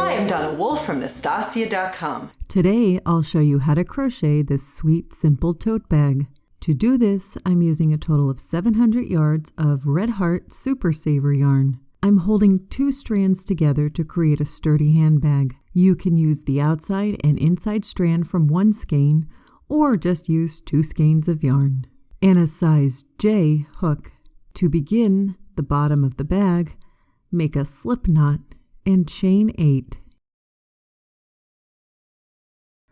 Hi, I'm Donna Wolfe from Naztazia.com. Today, I'll show you how to crochet this Sweet Simple Tote Bag. To do this, I'm using a total of 700 yards of Red Heart Super Saver yarn. I'm holding 2 strands together to create a sturdy handbag. You can use the outside and inside strand from one skein, or just use 2 skeins of yarn. And a size J hook. To begin the bottom of the bag, make a slip knot and chain 8.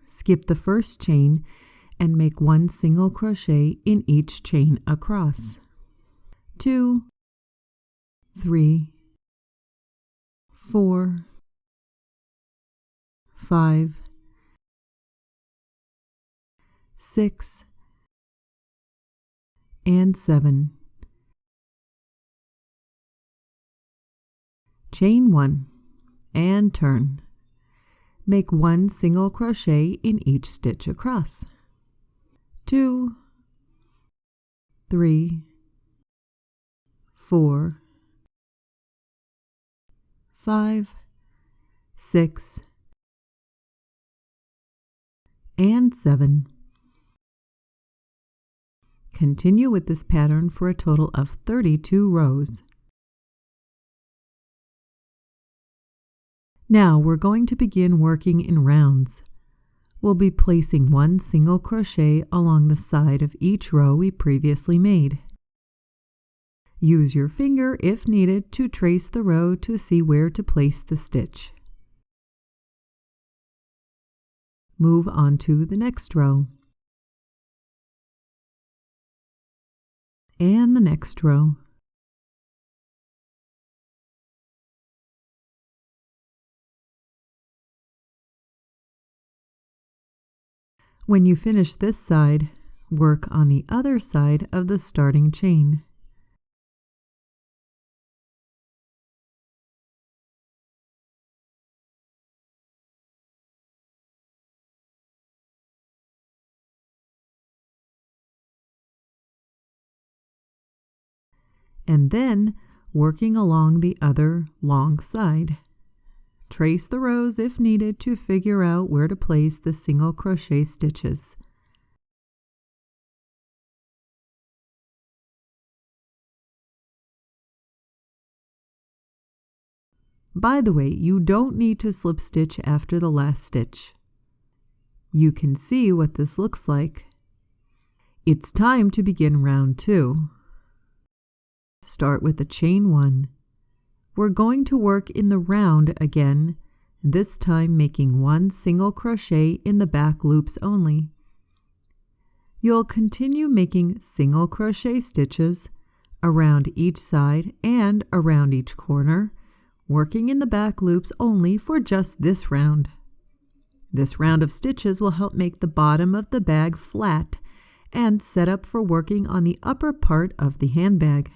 Skip the first chain and make 1 single crochet in each chain across. 2, 3, 4, 5, 6, and 7. Chain 1 and turn. Make 1 single crochet in each stitch across. 2, 3, 4, 5, 6, and 7. Continue with this pattern for a total of 32 rows. Now we're going to begin working in rounds. We'll be placing 1 single crochet along the side of each row we previously made. Use your finger, if needed, to trace the row to see where to place the stitch. Move on to the next row. And the next row. When you finish this side, work on the other side of the starting chain. And then working along the other long side. Trace the rows if needed to figure out where to place the single crochet stitches. By the way, you don't need to slip stitch after the last stitch. You can see what this looks like. It's time to begin round 2. Start with the chain 1. We're going to work in the round again, this time making 1 single crochet in the back loops only. You'll continue making single crochet stitches around each side and around each corner, working in the back loops only for just this round. This round of stitches will help make the bottom of the bag flat and set up for working on the upper part of the handbag.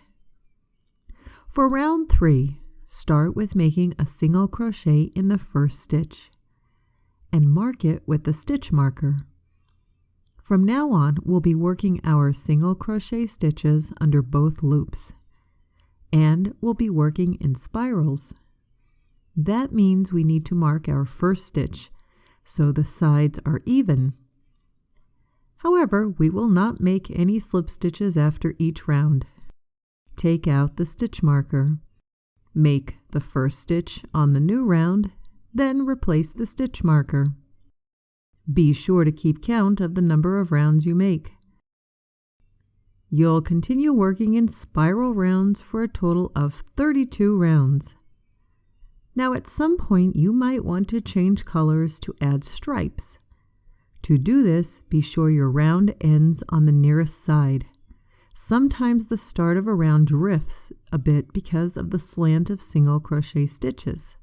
For round 3, start with making a single crochet in the first stitch and mark it with the stitch marker. From now on, we'll be working our single crochet stitches under both loops, and we'll be working in spirals. That means we need to mark our first stitch so the sides are even. However, we will not make any slip stitches after each round. Take out the stitch marker. Make the first stitch on the new round, then replace the stitch marker. Be sure to keep count of the number of rounds you make. You'll continue working in spiral rounds for a total of 32 rounds. Now at some point you might want to change colors to add stripes. To do this, be sure your round ends on the nearest side. Sometimes the start of a round drifts a bit because of the slant of single crochet stitches.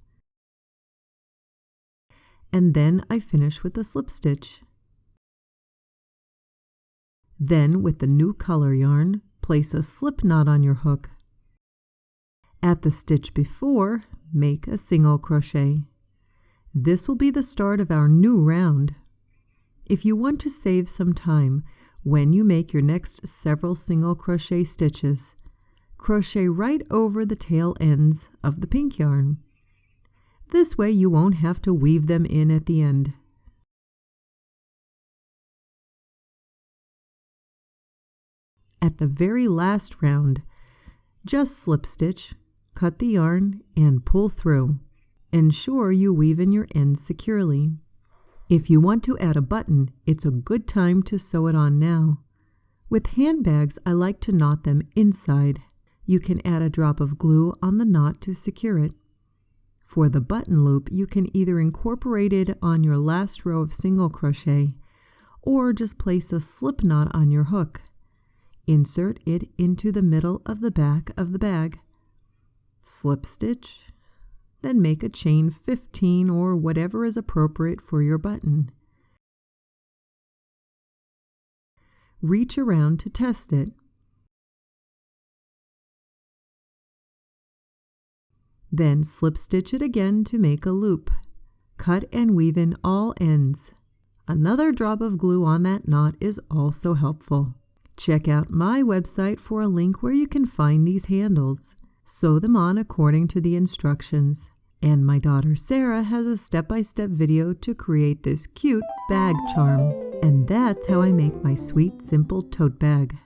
And then I finish with a slip stitch. Then with the new color yarn, place a slip knot on your hook. At the stitch before, make a single crochet. This will be the start of our new round. If you want to save some time, when you make your next several single crochet stitches, crochet right over the tail ends of the pink yarn. This way you won't have to weave them in at the end. At the very last round, just slip stitch, cut the yarn, and pull through. Ensure you weave in your ends securely. If you want to add a button, it's a good time to sew it on now. With handbags, I like to knot them inside. You can add a drop of glue on the knot to secure it. For the button loop, you can either incorporate it on your last row of single crochet or just place a slip knot on your hook. Insert it into the middle of the back of the bag. Slip stitch, then make a chain 15 or whatever is appropriate for your button. Reach around to test it. Then slip stitch it again to make a loop. Cut and weave in all ends. Another drop of glue on that knot is also helpful. Check out my website for a link where you can find these handles. Sew them on according to the instructions. And my daughter Sarah has a step-by-step video to create this cute bag charm. And that's how I make my Sweet Simple Tote Bag.